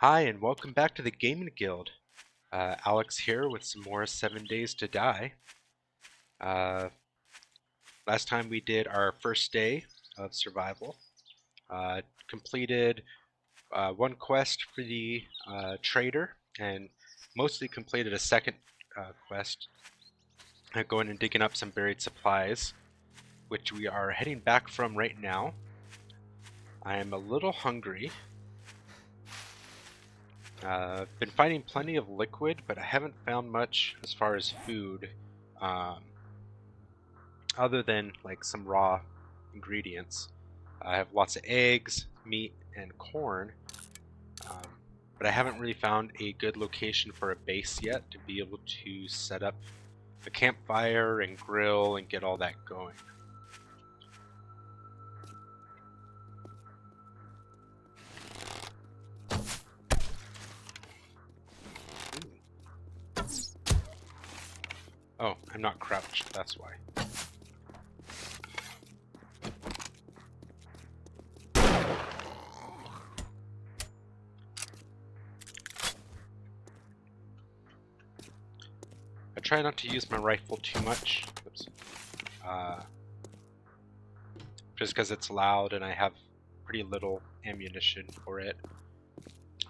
Hi, and welcome back to the Gaming Guild. Alex here with some more 7 Days to Die. Uh, Last time we did our first day of survival. Completed one quest for the trader, and mostly completed a second quest, going and digging up some buried supplies, which we are heading back from right now. I am a little hungry. Been finding plenty of liquid, but I haven't found much as far as food, other than like some raw ingredients. I have lots of eggs, meat, and corn, but I haven't really found a good location for a base yet to be able to set up a campfire and grill and get all that going. Oh, I'm not crouched, that's why. I try not to use my rifle too much. Oops. Just because it's loud and I have pretty little ammunition for it.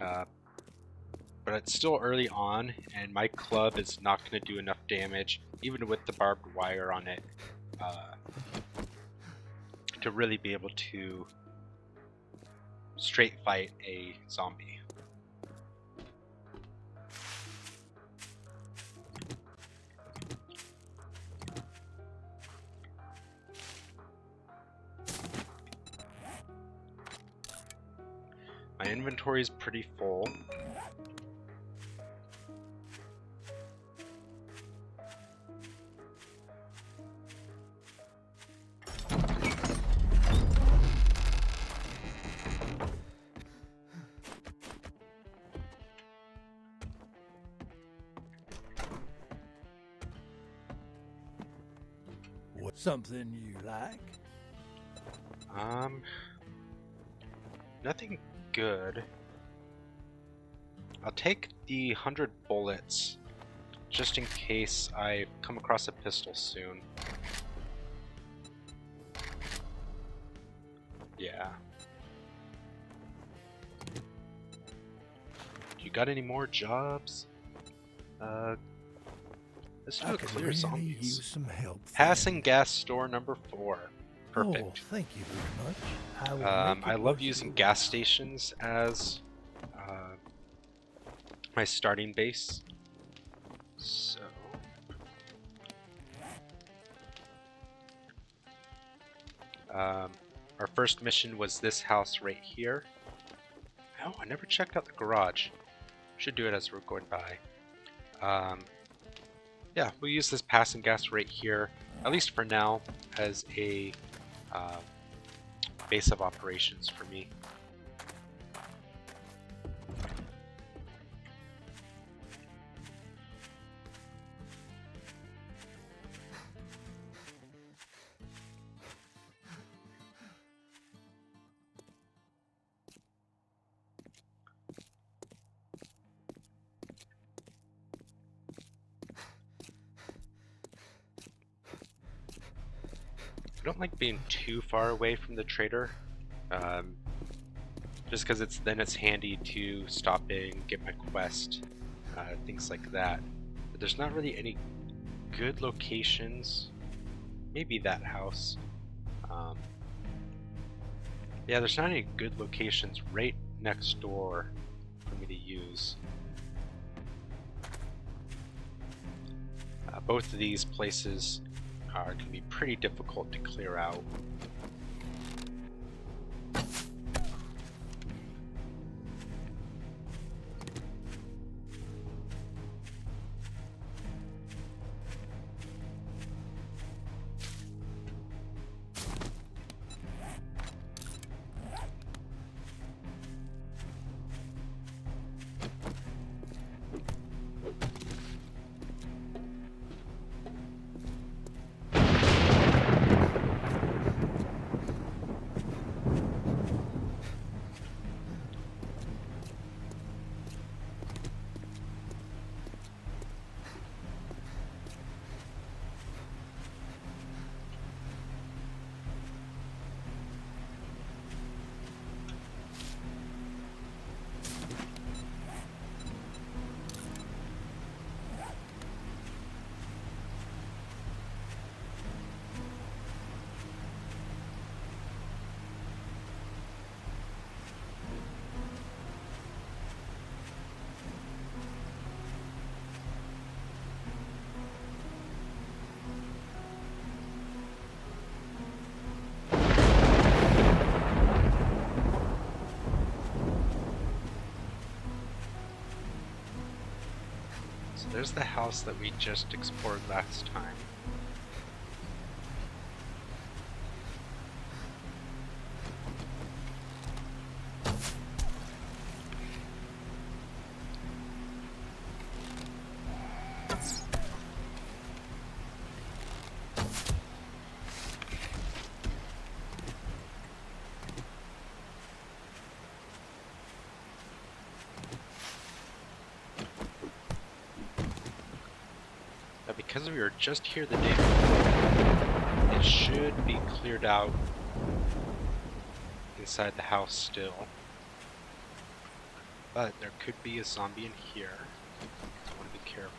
But it's still early on, and my club is not going to do enough damage, even with the barbed wire on it, to really be able to straight fight a zombie. My inventory is pretty full. Something you like? Nothing good. I'll take the 100 bullets, just in case I come across a pistol soon. Yeah. You got any more jobs? Let's do a clear zombies. Use some help. Passing gas store number 4. Perfect. Oh, thank you very much. I love using gas stations as my starting base. So our first mission was this house right here. Oh, I never checked out the garage. Should do it as we're going by. Yeah, we'll use this passing gas right here, at least for now, as a base of operations for me. I don't like being too far away from the trader, just because it's handy to stop in, get my quest, things like that. But there's not really any good locations. Maybe that house. Yeah, there's not any good locations right next door for me to use. Both of these places can be pretty difficult to clear out. there's the house that we just explored last time. Now, because we were just here the day before, it should be cleared out inside the house still. But there could be a zombie in here. I want to be careful.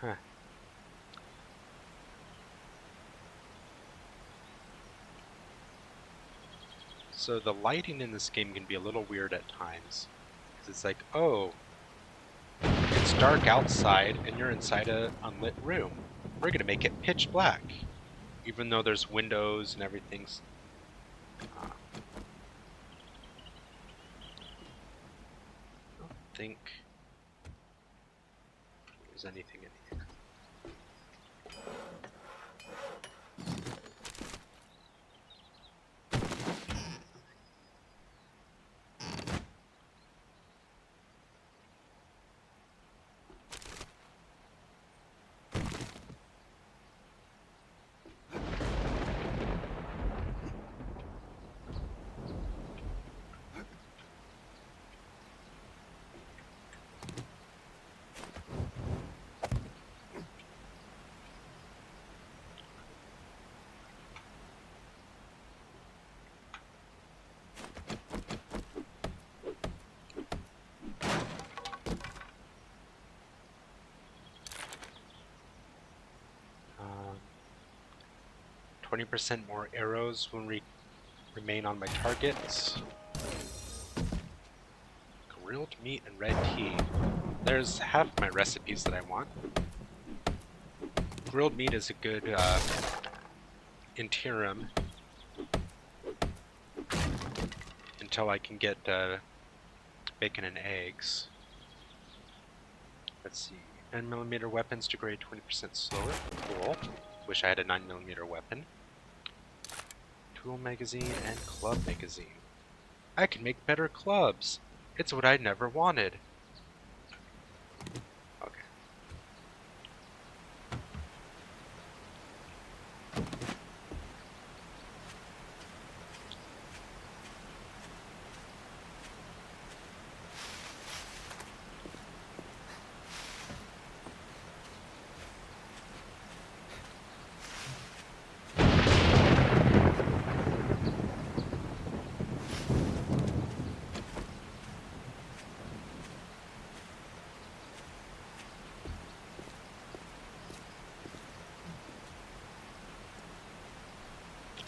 Huh. So the lighting in this game can be a little weird at times. Because it's like, oh, it's dark outside and you're inside a unlit room. We're going to make it pitch black. Even though there's windows and everything's... I don't think there's anything in here. Um, 20% more arrows when we remain on my targets. Grilled meat and red tea. There's half my recipes that I want. Grilled meat is a good interim until I can get bacon and eggs. Let's see. 9mm weapons degrade 20% slower. Cool. Wish I had a 9mm weapon. Tool magazine and club magazine. I can make better clubs. It's what I never wanted. Okay.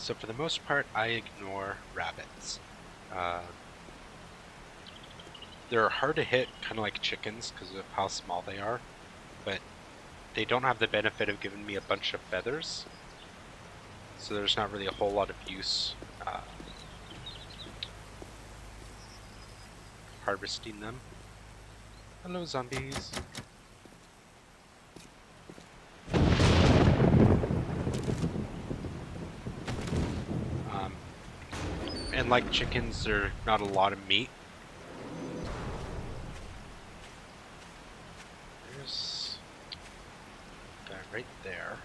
So for the most part, I ignore rabbits. They're hard to hit, kind of like chickens, because of how small they are, but they don't have the benefit of giving me a bunch of feathers, so there's not really a whole lot of use harvesting them. Hello, zombies. And like chickens, there's not a lot of meat. There's a guy right there.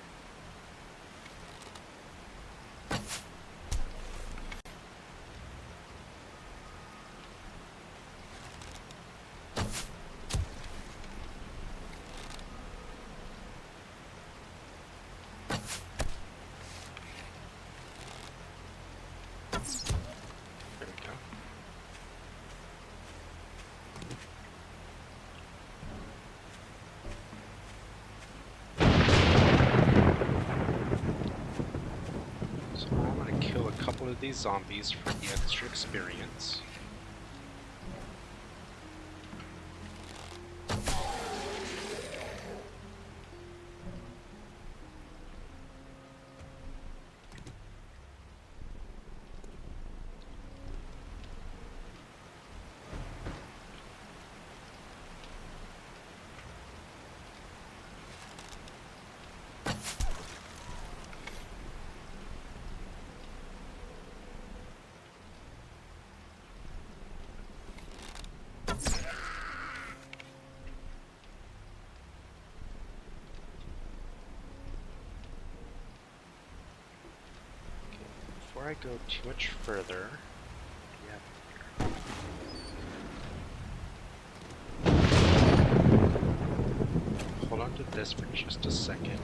There we go. So I'm gonna kill a couple of these zombies for the extra experience. before I go too much further, yeah, hold on to this for just a second.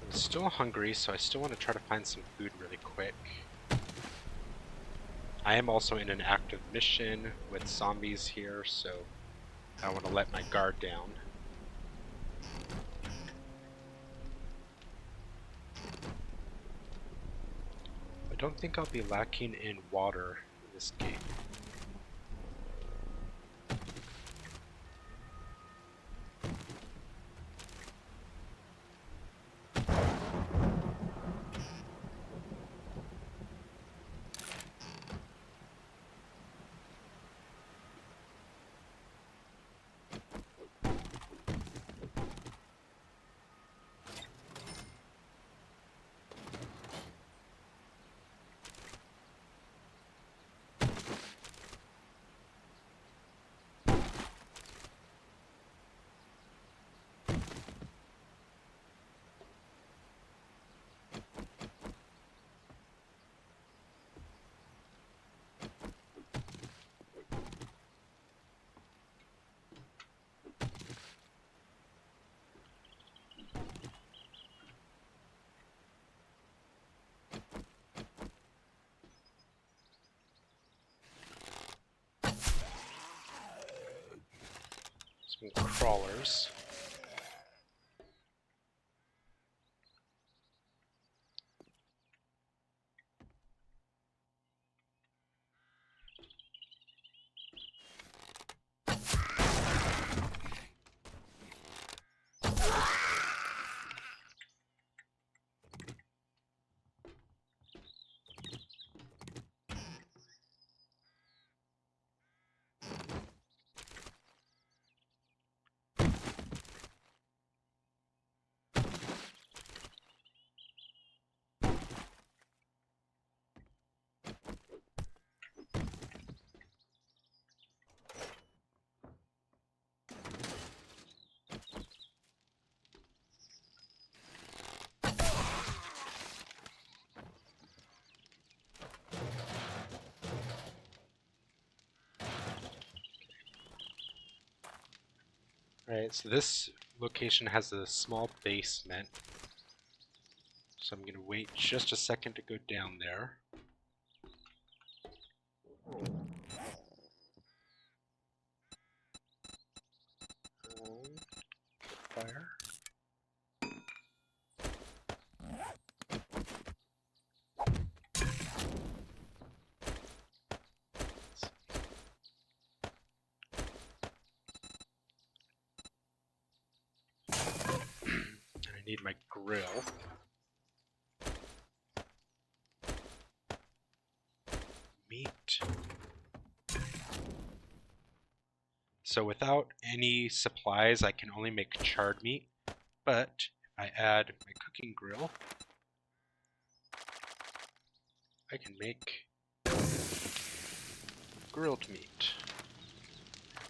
I'm still hungry, so I still want to try to find some food really quick. I am also in an active mission with zombies here, so I don't want to let my guard down. I don't think I'll be lacking in water in this game. Some crawlers. Alright, so this location has a small basement. So I'm gonna wait just a second to go down there. Fire. And I need my grill. Meat. So without any supplies, I can only make charred meat, but if I add my cooking grill, I can make grilled meat.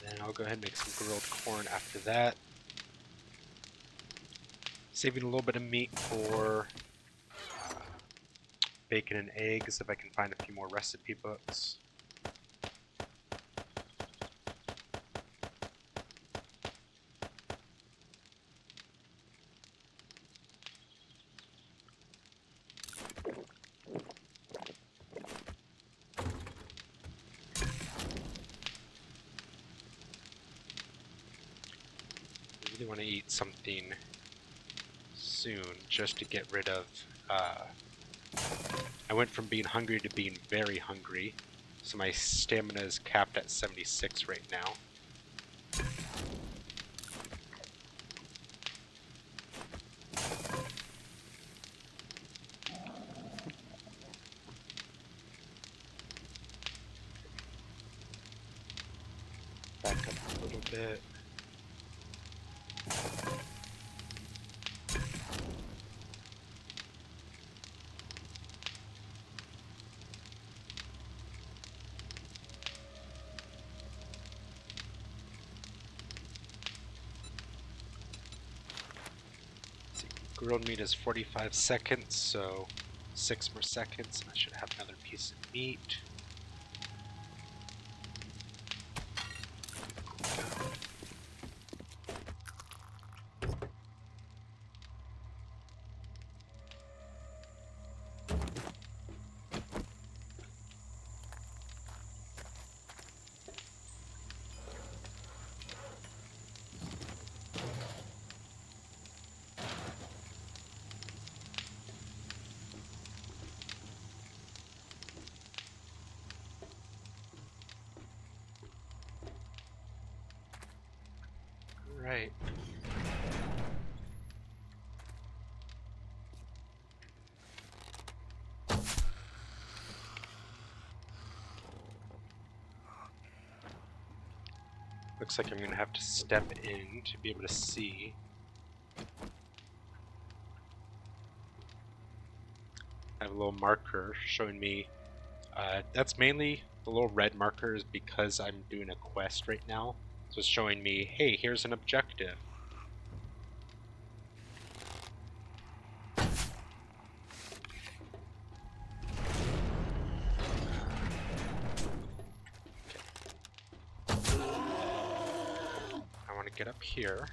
Then I'll go ahead and make some grilled corn after that. Saving a little bit of meat for bacon and eggs if I can find a few more recipe books. I really want to eat something soon just to get rid of I went from being hungry to being very hungry, so my stamina is capped at 76 right now. back up a little bit. Let's see, grilled meat is 45 seconds, so 6 more seconds, and I should have another piece of meat. Right. Looks like I'm going to have to step in to be able to see. I have a little marker showing me. That's mainly the little red marker is because I'm doing a quest right now. So it's showing me, hey, here's an objective. I want to get up here.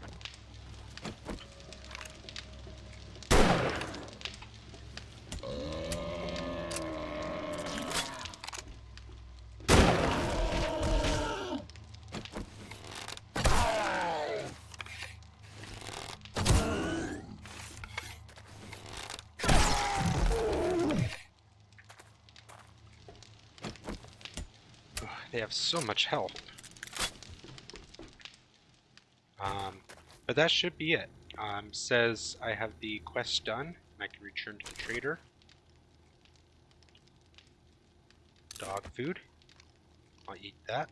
They have so much health. But that should be it. Says I have the quest done, and I can return to the trader. Dog food. I'll eat that.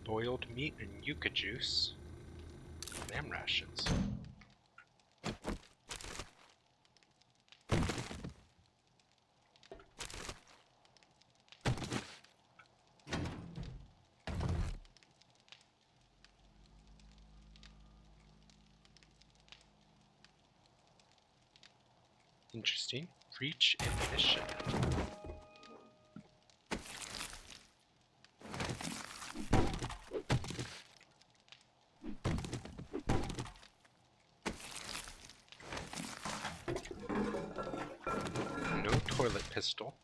Boiled meat and yucca juice. Lamb rations. Interesting. Reach ammunition. No toilet pistol.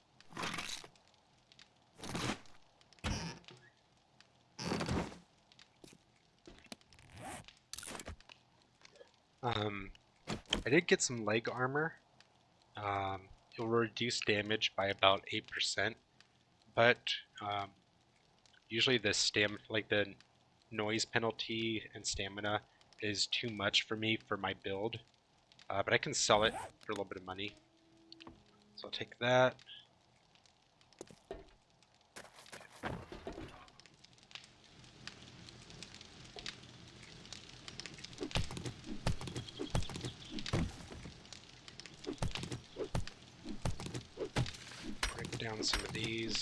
I did get some leg armor. It will reduce damage by about 8%, but usually the the noise penalty and stamina is too much for me for my build. But I can sell it for a little bit of money. So I'll take that. Break down some of these.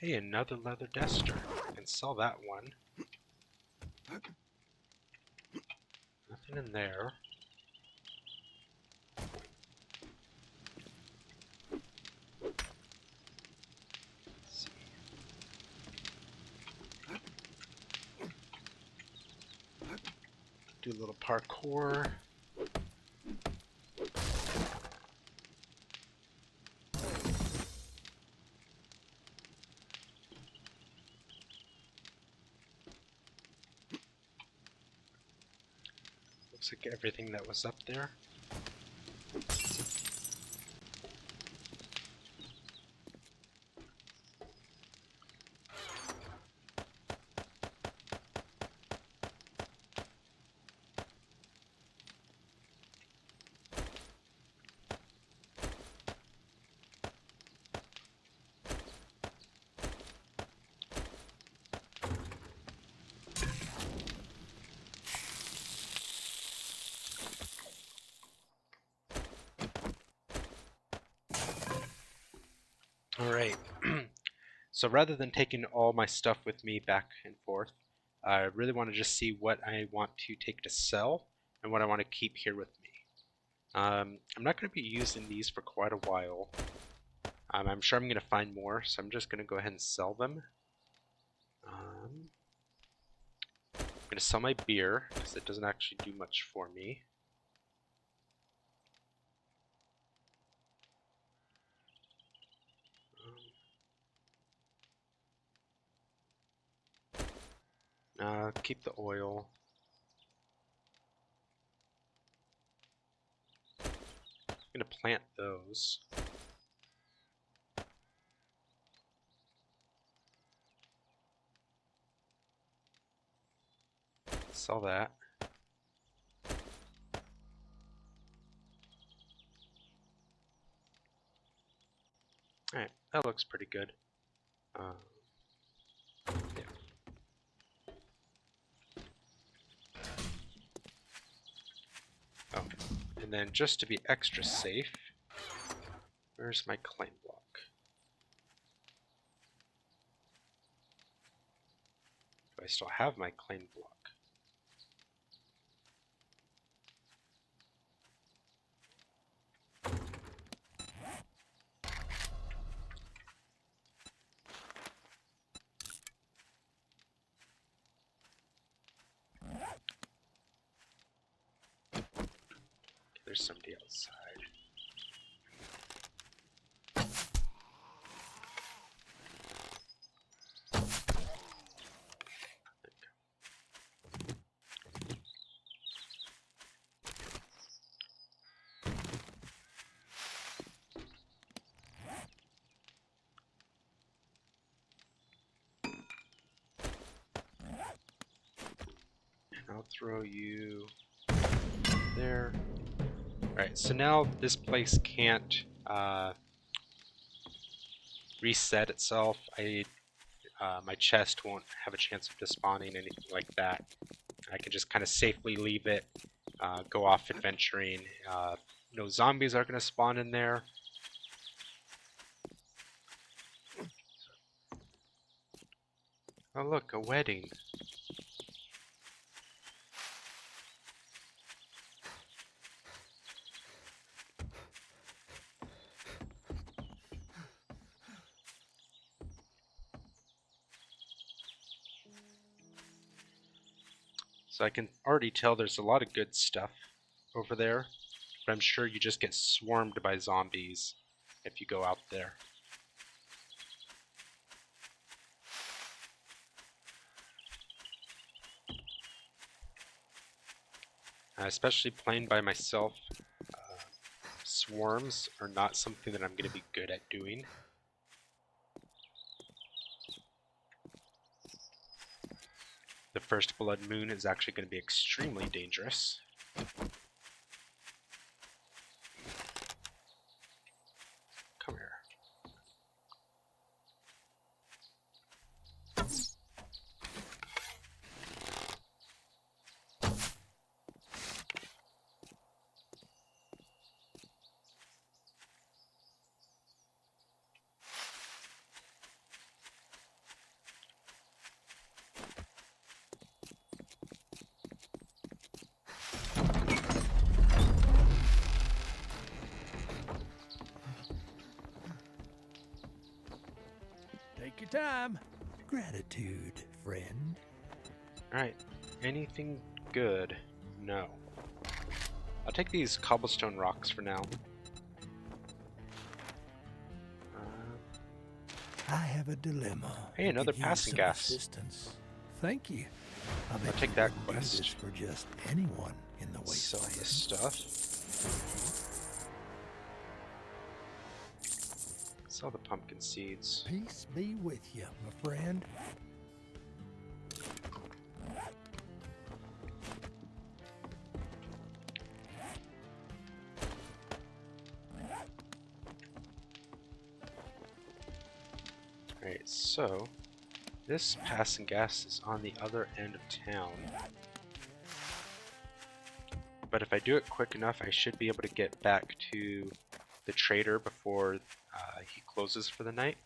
Hey, another leather duster. I can sell that one. Nothing in there. Let's see. Do a little parkour. Looks like everything that was up there. Alright, so rather than taking all my stuff with me back and forth, I really want to just see what I want to take to sell and what I want to keep here with me. I'm not going to be using these for quite a while. I'm sure I'm going to find more, so I'm just going to go ahead and sell them. I'm going to sell my beer, because it doesn't actually do much for me. Keep the oil. I'm going to plant those. Sell that. Alright, that looks pretty good. Yeah. Oh, and then just to be extra safe, where's my claim block? Do I still have my claim block? There's somebody outside. And I'll throw you there. Alright, so now this place can't reset itself. My chest won't have a chance of despawning, anything like that. I can just kind of safely leave it, go off adventuring. No zombies are going to spawn in there. Oh look, a wedding. So I can already tell there's a lot of good stuff over there, but I'm sure you just get swarmed by zombies if you go out there. Especially playing by myself, swarms are not something that I'm going to be good at doing. The first blood moon is actually going to be extremely dangerous. Come here. Anytime. Gratitude, friend. Alright. Anything good? No. I'll take these cobblestone rocks for now. I have a dilemma. Hey, and another could use passing some gas. assistance. Thank you. I bet I'll take you that wouldn't do quest. this for just anyone in the Sell wasteland. this stuff. Sell the pumpkin seeds. Peace be with you, my friend. Alright, so this passing gas is on the other end of town. But if I do it quick enough, I should be able to get back to the trader before he closes for the night.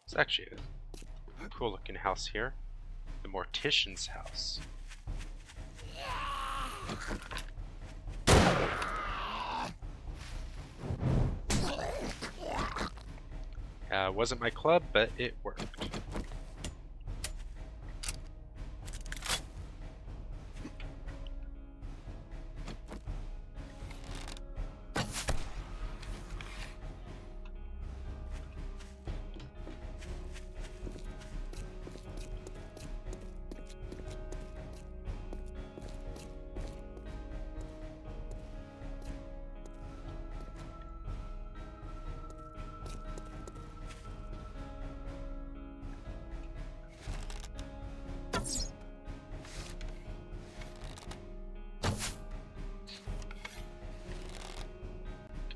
It's actually a cool looking house here. The Mortician's house. Wasn't my club, but it worked.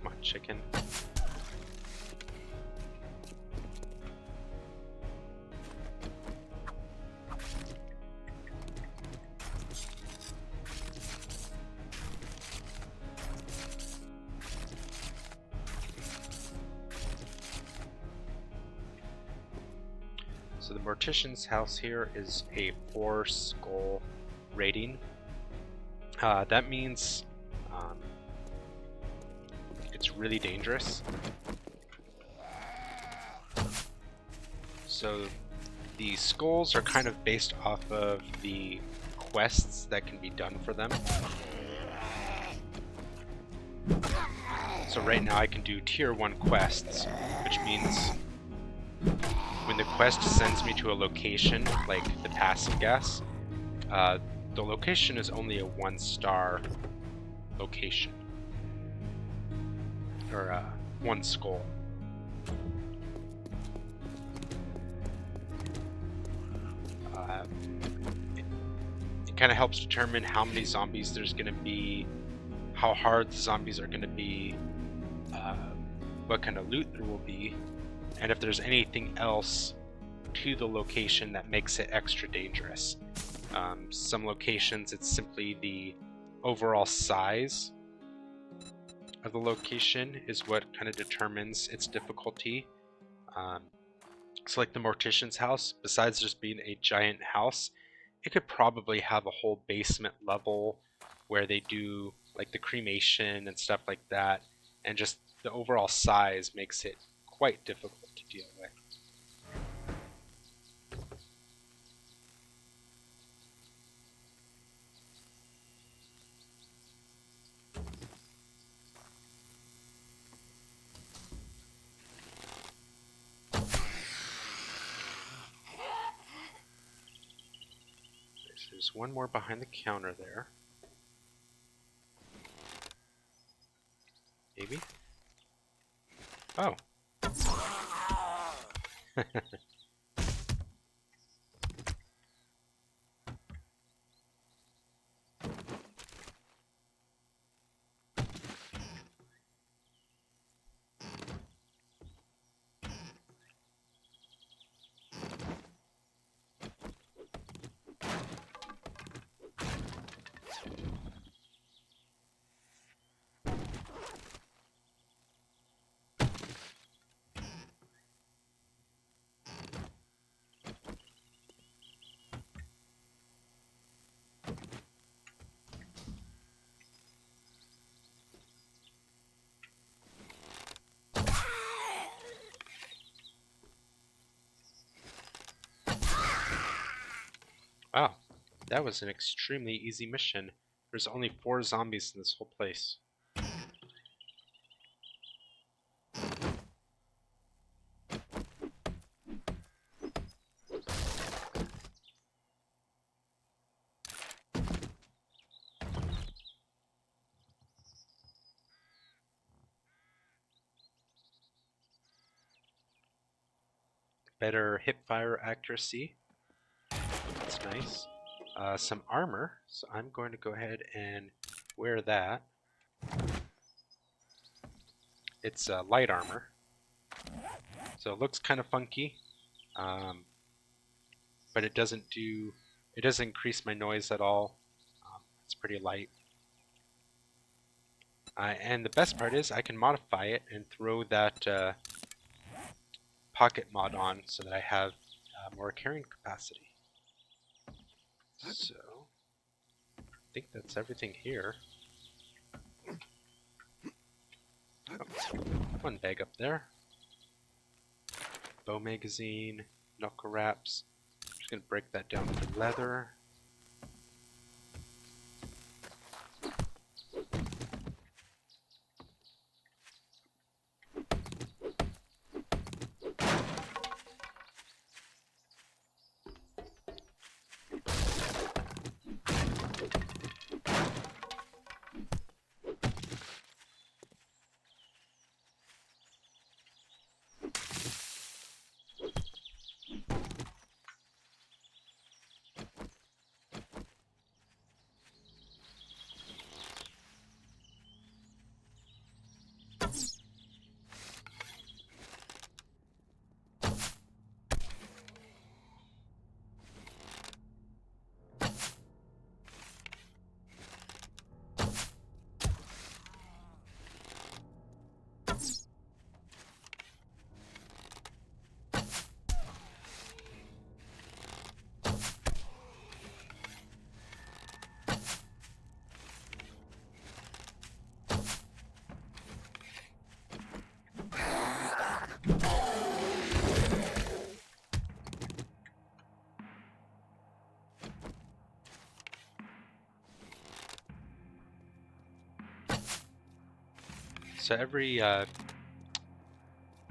Come on, chicken. So the Mortician's house here is a 4 skull rating. That means it's really dangerous. So the skulls are kind of based off of the quests that can be done for them. So right now I can do tier 1 quests, which means when the quest sends me to a location, like the passing gas, the location is only a 1-star location. Or 1 skull. It kind of helps determine how many zombies there's going to be, how hard the zombies are going to be, what kind of loot there will be, and if there's anything else to the location that makes it extra dangerous. Some locations it's simply the overall size of the location is what kind of determines its difficulty. So like the Mortician's house, besides just being a giant house, it could probably have a whole basement level where they do like the cremation and stuff like that, and just the overall size makes it quite difficult to deal with. There's one more behind the counter there. Maybe? Oh. That was an extremely easy mission. There's only 4 zombies in this whole place. Better hipfire accuracy. That's nice. Some armor, so I'm going to go ahead and wear that. It's light armor, so it looks kind of funky, but it doesn't increase my noise at all. It's pretty light. And the best part is I can modify it and throw that pocket mod on so that I have more carrying capacity. So I think that's everything here. Oh, one bag up there. Bow magazine, knuckle wraps. Just gonna break that down for leather. So every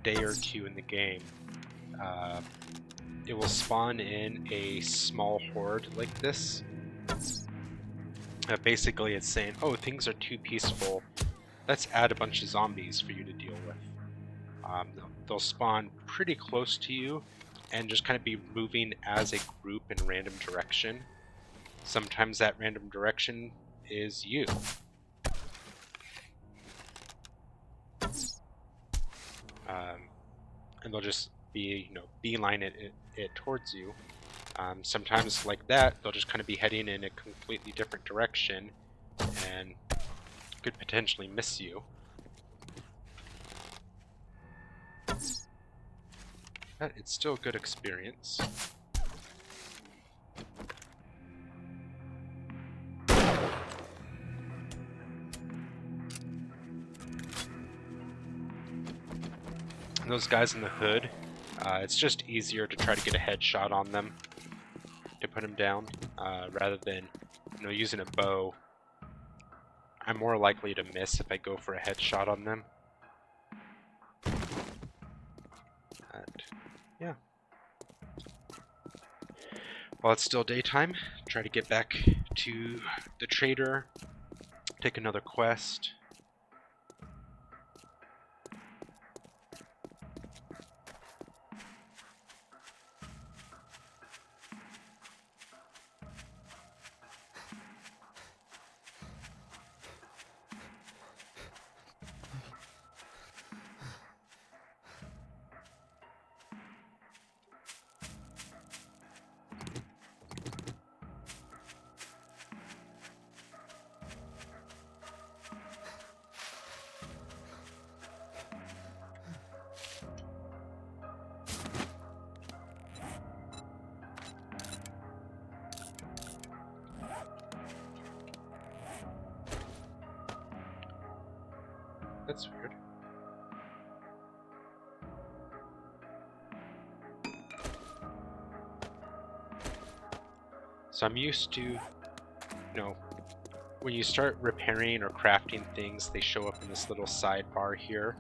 day or two in the game, it will spawn in a small horde like this. Basically, it's saying, oh, things are too peaceful. Let's add a bunch of zombies for you to deal with. They'll spawn pretty close to you and just kind of be moving as a group in random direction. Sometimes that random direction is you. And they'll just be, beeline it towards you. Sometimes like that, they'll just kind of be heading in a completely different direction and could potentially miss you. But it's still a good experience. And those guys in the hood, it's just easier to try to get a headshot on them to put them down, rather than using a bow. I'm more likely to miss if I go for a headshot on them. And yeah. While it's still daytime, try to get back to the trader, take another quest. That's weird. So I'm used to, you know, when you start repairing or crafting things, they show up in this little sidebar here.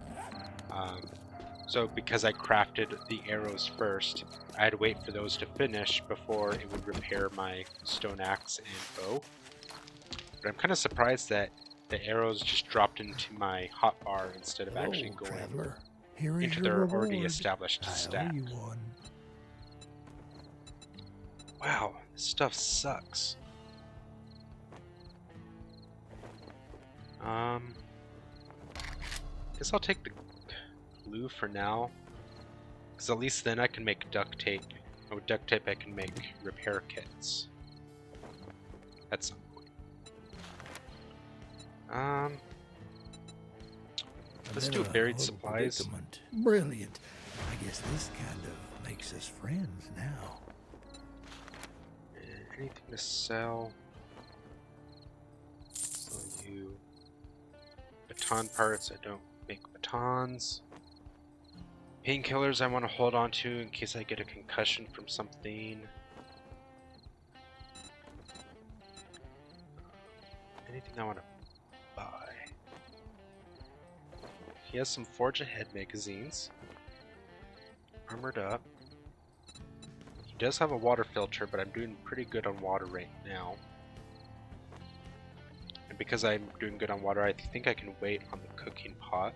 So because I crafted the arrows first, I had to wait for those to finish before it would repair my stone axe and bow. But I'm kind of surprised that the arrows just dropped into my hotbar instead of actually Hello, going traveler. Here is into your their already reward. established I owe stat. you one. Wow, this stuff sucks. Guess I'll take the glue for now, because at least then I can make duct tape. And with duct tape I can make repair kits. At some point. Let's I'm do in a buried little supplies. predicament. Brilliant. I guess this kind of makes us friends now. Anything to sell? Sell you. Baton parts, I don't make batons. Painkillers I want to hold on to in case I get a concussion from something. Anything I want to buy. He has some Forge Ahead magazines. Armored up. He does have a water filter, but I'm doing pretty good on water right now. And because I'm doing good on water, I think I can wait on the cooking pot.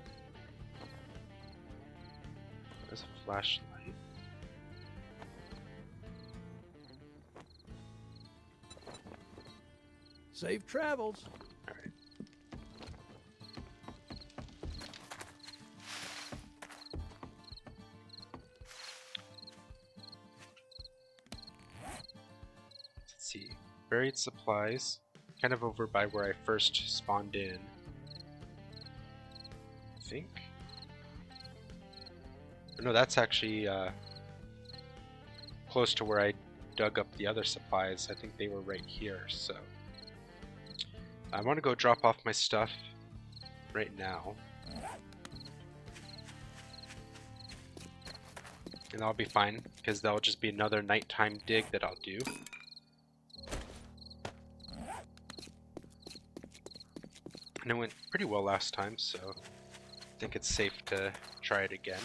There's a flashlight. Safe travels. Alright. Let's see. Buried supplies. Kind of over by where I first spawned in. I think. No, that's actually close to where I dug up the other supplies. I think they were right here, so I want to go drop off my stuff right now. And I'll be fine, because that'll just be another nighttime dig that I'll do. And it went pretty well last time, so I think it's safe to try it again.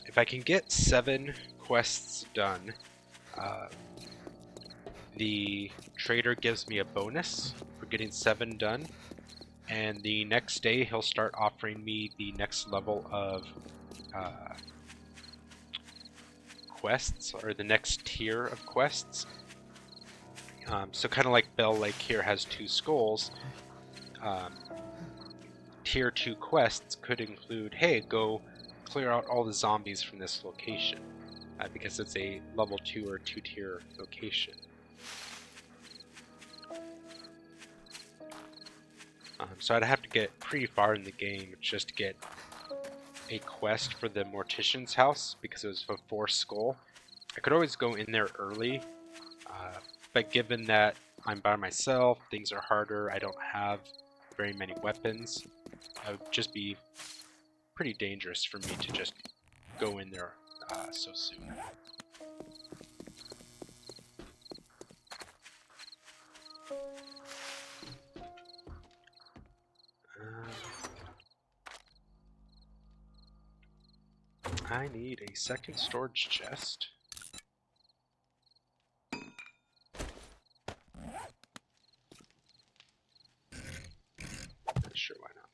If I can get 7 quests done, the trader gives me a bonus for getting 7 done, and the next day he'll start offering me the next level of quests, or the next tier of quests. So kind of like Bell Lake here has 2 skulls, tier 2 quests could include, hey, go clear out all the zombies from this location, because it's a level 2 or 2 tier location. So I'd have to get pretty far in the game just to get a quest for the Mortician's house, because it was a 4 skull. I could always go in there early, but given that I'm by myself, things are harder, I don't have very many weapons, it would just be pretty dangerous for me to just go in there so soon. I need a second storage chest. Sure, why not?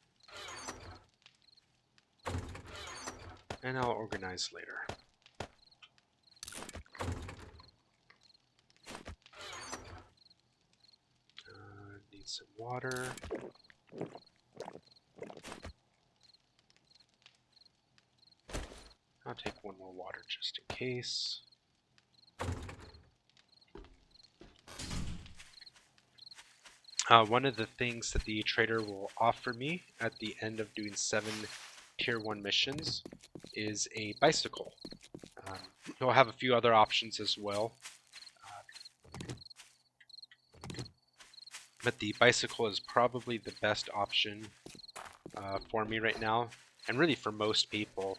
And I'll organize later. Need some water. I'll take one more water just in case. One of the things that the trader will offer me at the end of doing 7 tier 1 missions is a bicycle. He'll have a few other options as well. But the bicycle is probably the best option for me right now, and really for most people.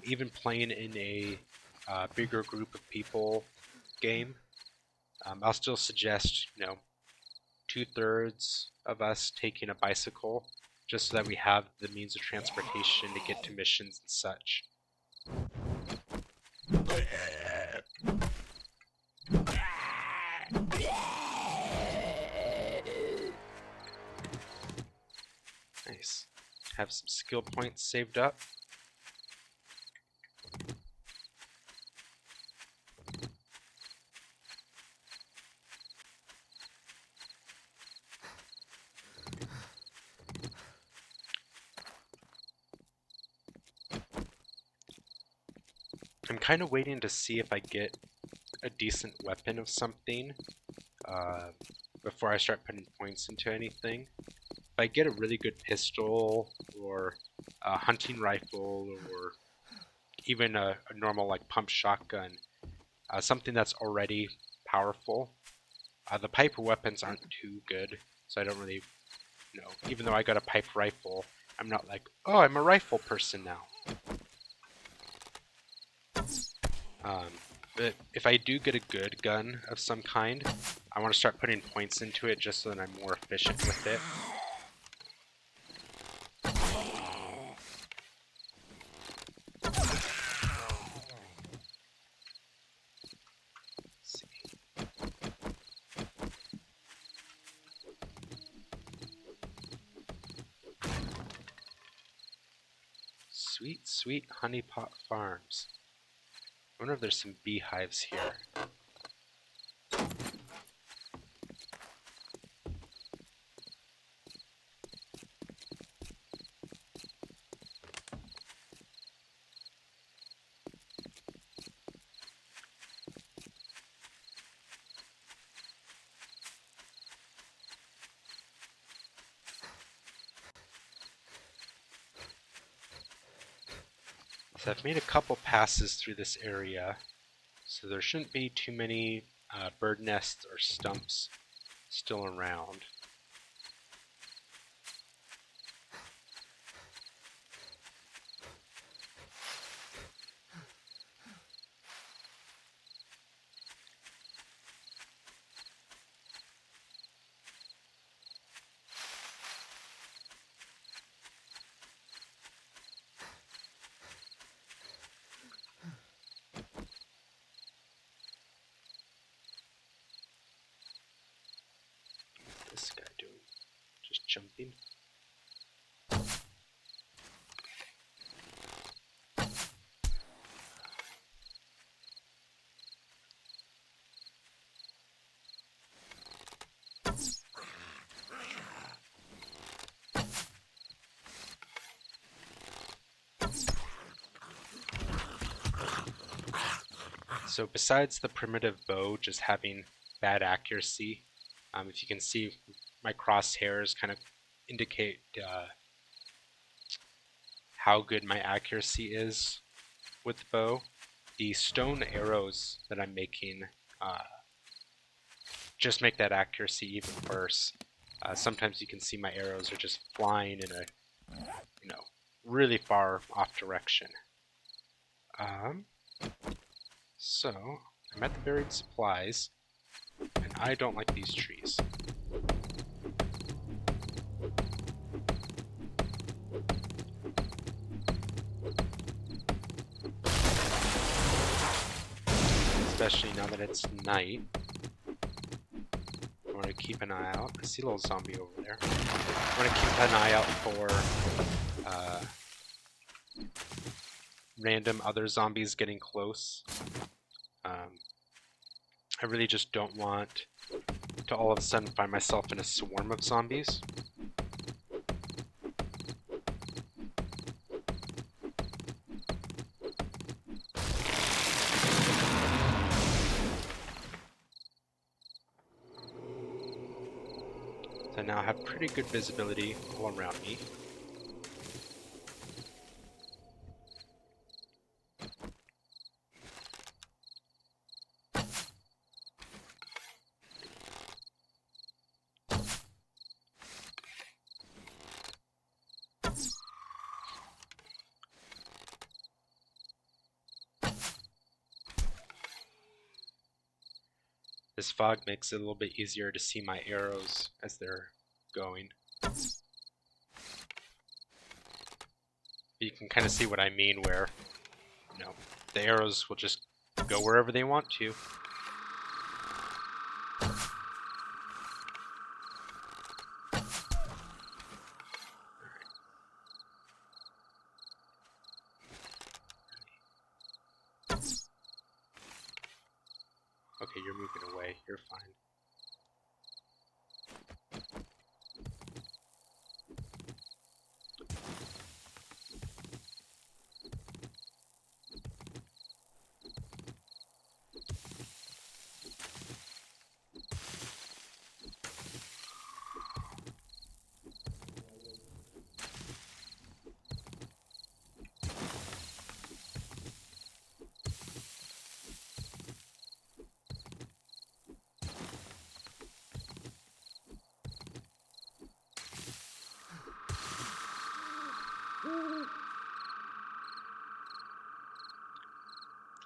Even playing in a bigger group of people, game. I'll still suggest, 2/3 of us taking a bicycle, just so that we have the means of transportation to get to missions and such. Nice. Have some skill points saved up. I'm kind of waiting to see if I get a decent weapon of something before I start putting points into anything. If I get a really good pistol or a hunting rifle or even a normal like pump shotgun, something that's already powerful, the pipe weapons aren't too good, so I don't really, even though I got a pipe rifle, I'm not like, oh, I'm a rifle person now. But if I do get a good gun of some kind, I want to start putting points into it just so that I'm more efficient with it. Let's see. Sweet, sweet honeypot farms. I wonder if there's some beehives here. So I've made a couple passes through this area, so there shouldn't be too many bird nests or stumps still around. What's this guy doing? Just jumping? So besides the primitive bow just having bad accuracy, if you can see my crosshairs kind of indicate how good my accuracy is with the bow. The stone arrows that I'm making just make that accuracy even worse. Sometimes you can see my arrows are just flying in a, really far off direction. So I'm at the buried supplies, and I don't like these trees. Especially now that it's night. I want to keep an eye out. I see a little zombie over there. I want to keep an eye out for random other zombies getting close. I really just don't want to all of a sudden find myself in a swarm of zombies. So now I have pretty good visibility all around me. This fog makes it a little bit easier to see my arrows as they're going. You can kind of see what I mean where, the arrows will just go wherever they want to. Okay, you're moving away. You're fine.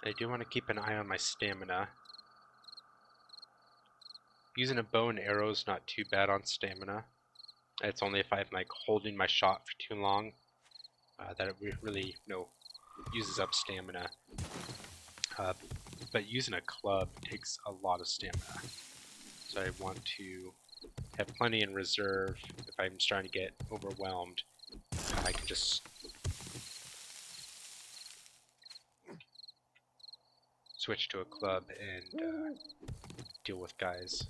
I do want to keep an eye on my stamina. Using a bow and arrow is not too bad on stamina. It's only if I'm like holding my shot for too long that it really uses up stamina. But using a club takes a lot of stamina. So I want to have plenty in reserve if I'm starting to get overwhelmed. I can just switch to a club and deal with guys.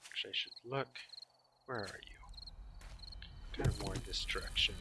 Actually, I should look. Where are you? Kind of more in this direction.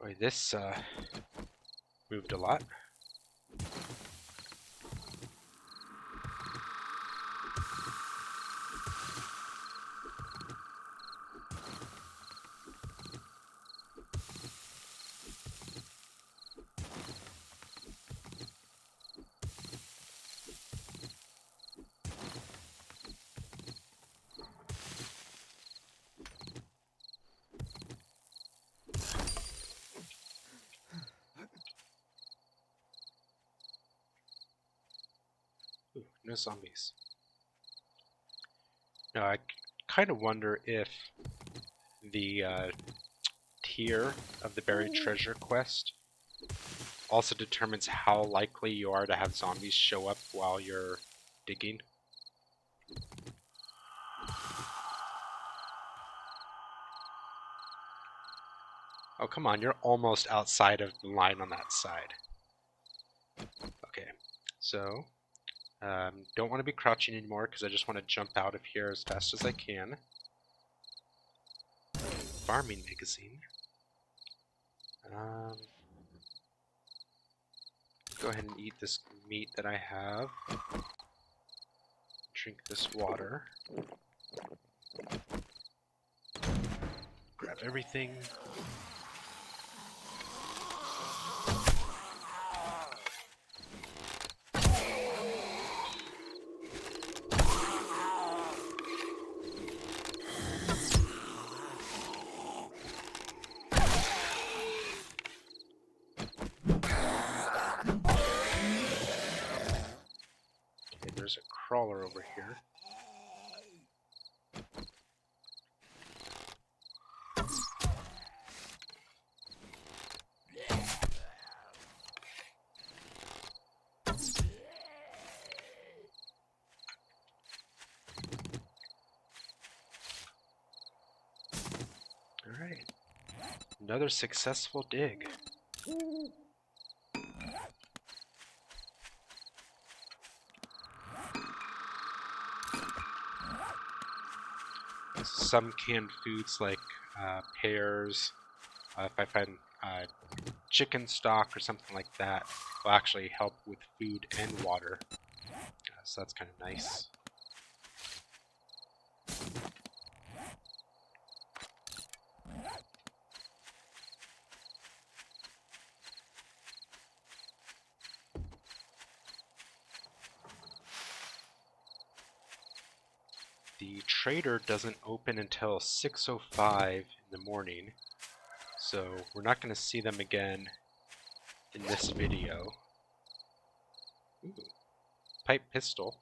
Boy, this moved a lot. Ooh, no zombies. Now I kind of wonder if the tier of the buried treasure quest also determines how likely you are to have zombies show up while you're digging. Oh, come on, you're almost outside of the line on that side. Okay, so don't want to be crouching anymore because I just want to jump out of here as fast as I can. Farming magazine. Go ahead and eat this meat that I have. Drink this water. Grab everything. Okay, there's a crawler over here. Alright. Another successful dig. some canned foods like pears. If I find chicken stock or something like that, will actually help with food and water. So that's kind of nice. The trader doesn't open until 6:05 in the morning, so we're not going to see them again in this video. Ooh, pipe pistol.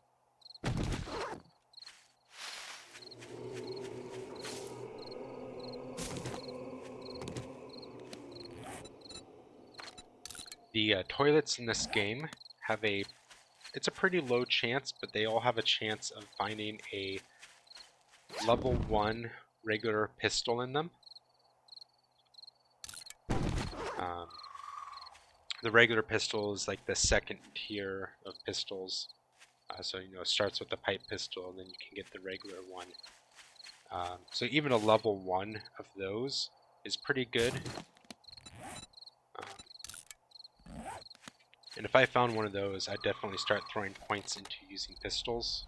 The toilets in this game have it's a pretty low chance, but they all have a chance of finding a level 1 regular pistol in them. The regular pistol is like the second tier of pistols. So, it starts with the pipe pistol, and then you can get the regular one. So even a level 1 of those is pretty good. And if I found one of those, I'd definitely start throwing points into using pistols.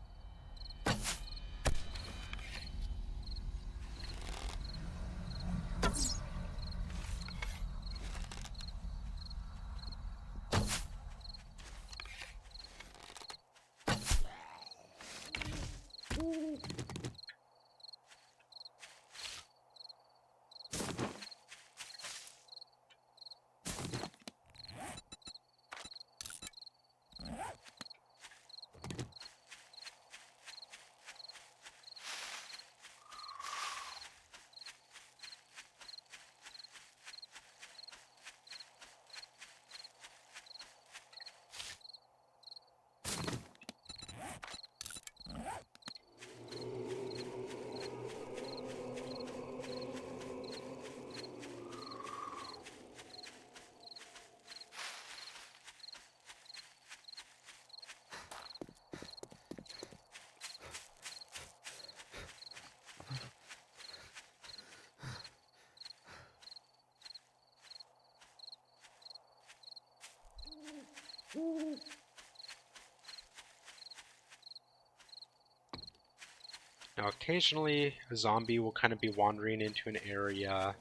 Now, occasionally a zombie will kind of be wandering into an area.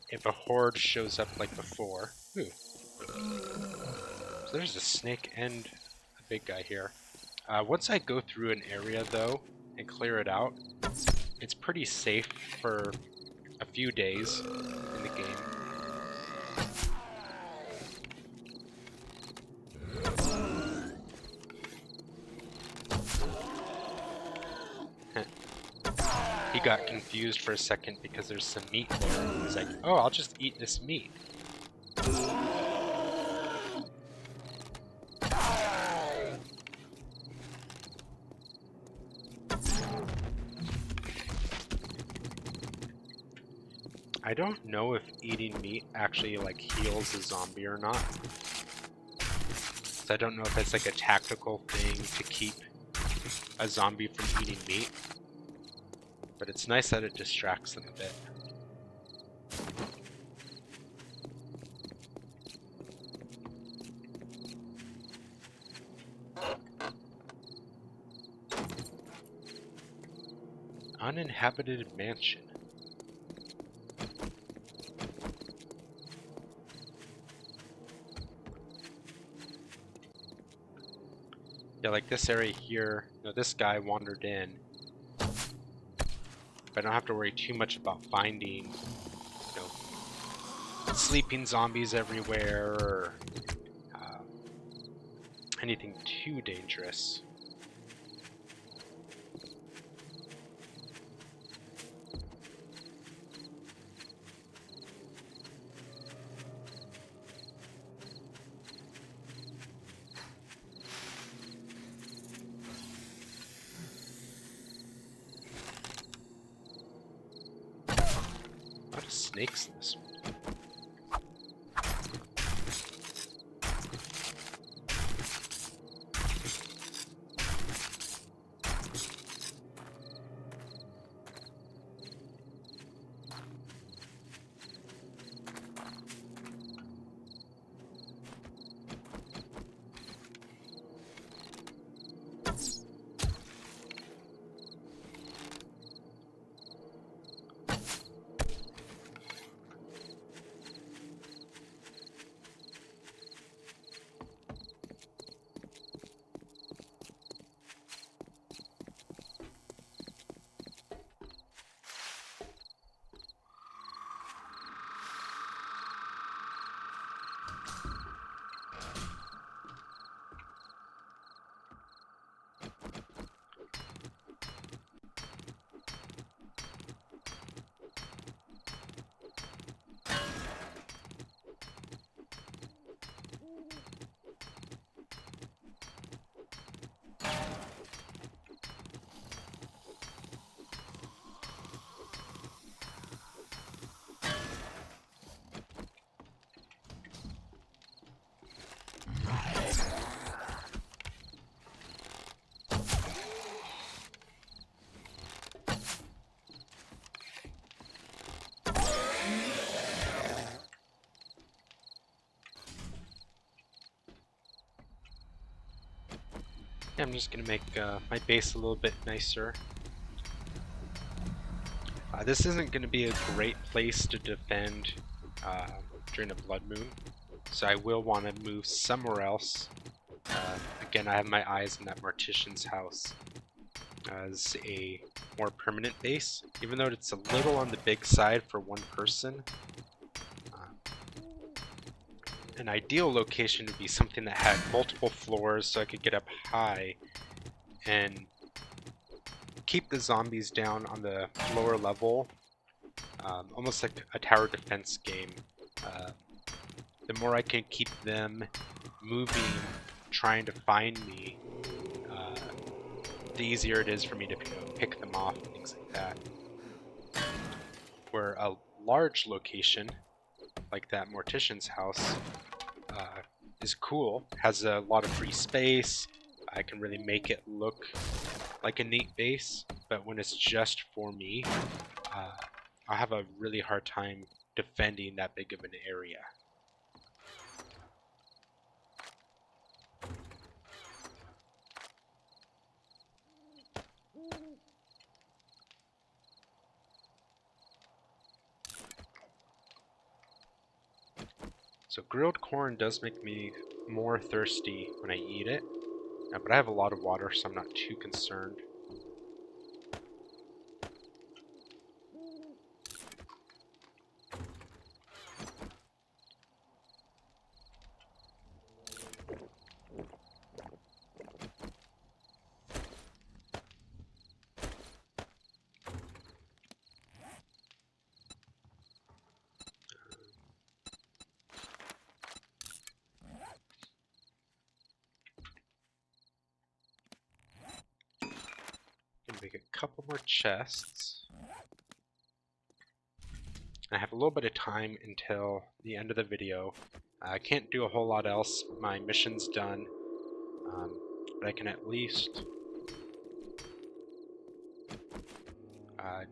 If a horde shows up like before. Ooh. So there's a snake and a big guy here. Once I go through an area, though, and clear it out, it's pretty safe for a few days in the game. He got confused for a second because there's some meat there. He's like, oh, I'll just eat this meat. I don't know if eating meat actually heals a zombie or not. So I don't know if it's a tactical thing to keep a zombie from eating meat. But it's nice that it distracts them a bit. Uninhabited mansion. Yeah, like this area here, this guy wandered in. I don't have to worry too much about finding, sleeping zombies everywhere or anything too dangerous. A lot of snakes in this one. Yeah, I'm just gonna make my base a little bit nicer. This isn't gonna be a great place to defend during a blood moon, so I will want to move somewhere else. Again, I have my eyes on that mortician's house as a more permanent base, even though it's a little on the big side for one person. An ideal location would be something that had multiple floors so I could get up high and keep the zombies down on the lower level, almost like a tower defense game. Uh, the more I can keep them moving, trying to find me, the easier it is for me to pick them off and things like that. Where a large location, like that mortician's house, is cool, has a lot of free space, I can really make it look like a neat base, but when it's just for me, I'll have a really hard time defending that big of an area. So grilled corn does make me more thirsty when I eat it, but I have a lot of water, so I'm not too concerned. Gonna make a couple more chests. I have a little bit of time until the end of the video. I can't do a whole lot else. My mission's done, but I can at least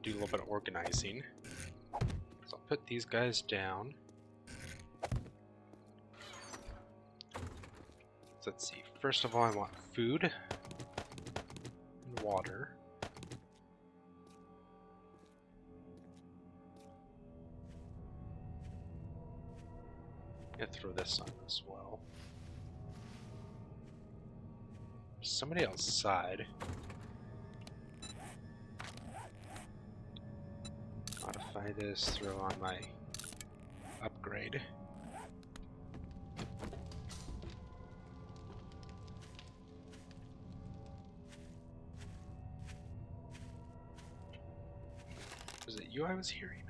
do a little bit of organizing. So I'll put these guys down. So let's see. First of all, I want food and water. I'm gonna throw this on as well. There's somebody outside. Modify this, throw on my upgrade. Was it you I was hearing?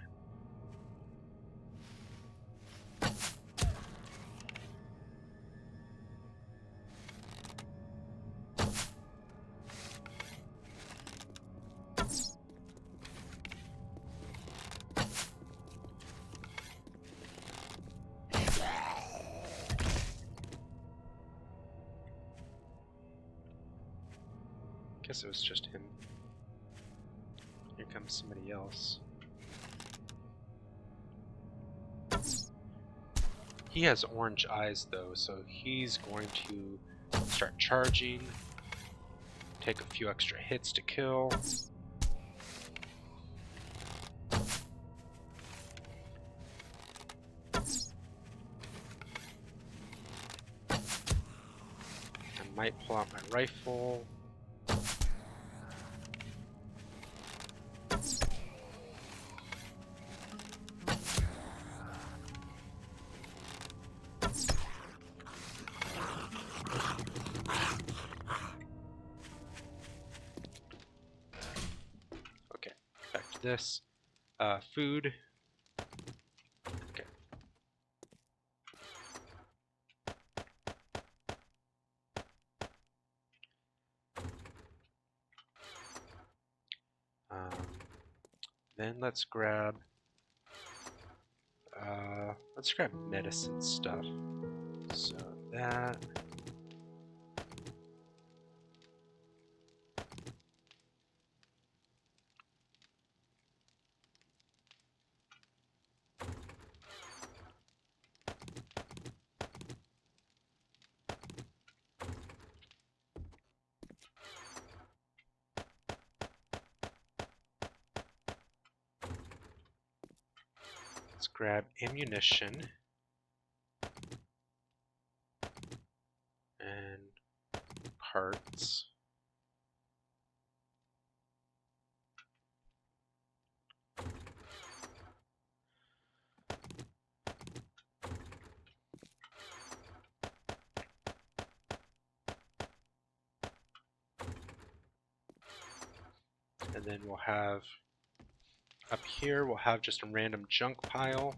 Guess it was just him. Here comes somebody else. He has orange eyes though, so he's going to start charging. Take a few extra hits to kill. I might pull out my rifle. Okay, back to this. Food. Okay. Then let's grab medicine stuff. So that. Let's grab ammunition and parts. And then we'll have, up here, we'll have just a random junk pile.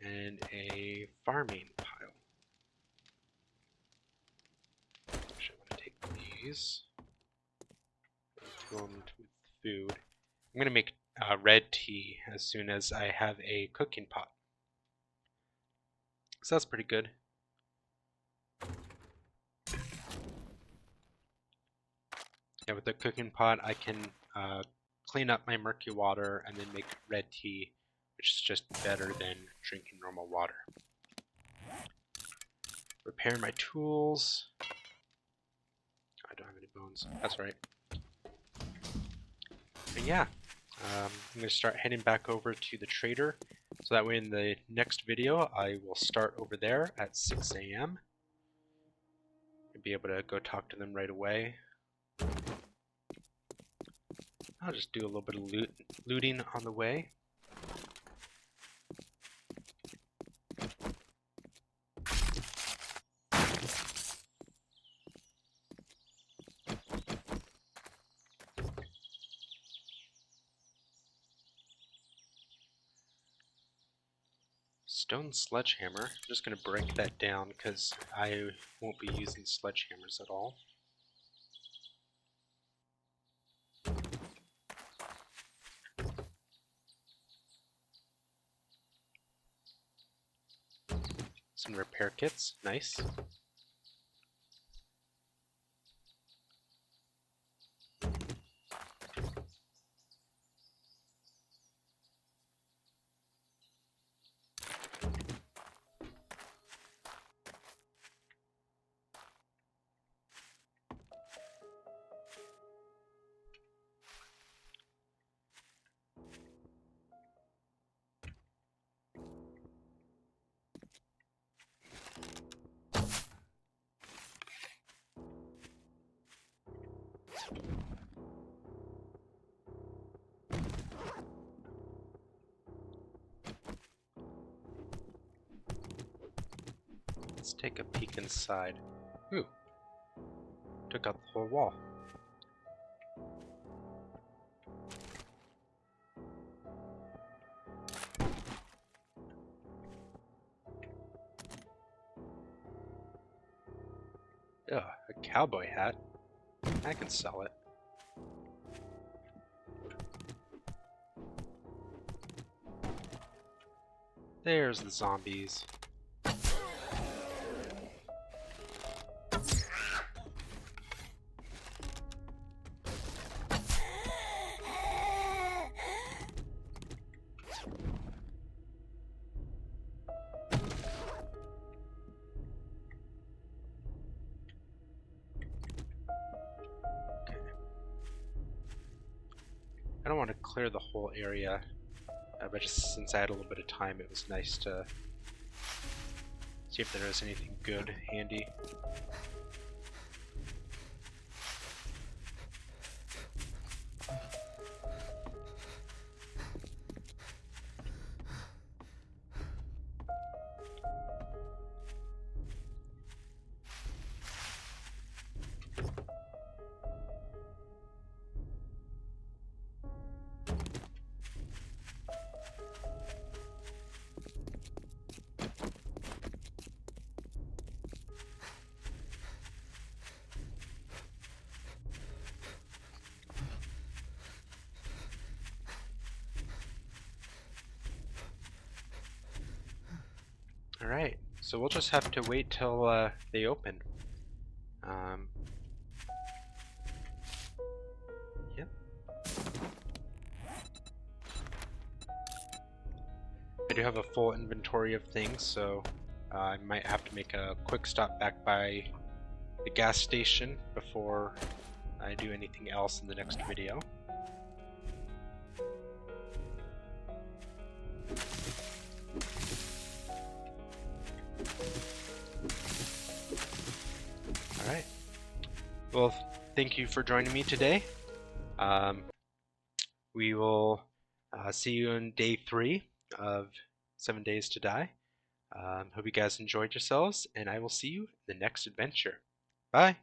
And a farming pile. Actually, I want to take these and throw them with food. I'm going to make red tea as soon as I have a cooking pot. So that's pretty good. Yeah, with the cooking pot, I can clean up my murky water and then make red tea, which is just better than drinking normal water. Repair my tools. I don't have any bones. That's right. And yeah, I'm going to start heading back over to the trader, so that way in the next video I will start over there at 6 a.m. and be able to go talk to them right away. I'll just do a little bit of looting on the way. Stone sledgehammer. I'm just going to break that down because I won't be using sledgehammers at all. Some repair kits. Nice. Let's take a peek inside. Ooh. Took out the whole wall. Ugh, a cowboy hat. I can sell it. There's the zombies. I don't want to clear the whole area, but just since I had a little bit of time, it was nice to see if there was anything good handy. Alright, so we'll just have to wait till they open. Yep. I do have a full inventory of things, so I might have to make a quick stop back by the gas station before I do anything else in the next video. Alright. Well, thank you for joining me today. We will see you on day 3 of 7 Days to Die. Hope you guys enjoyed yourselves, and I will see you in the next adventure. Bye!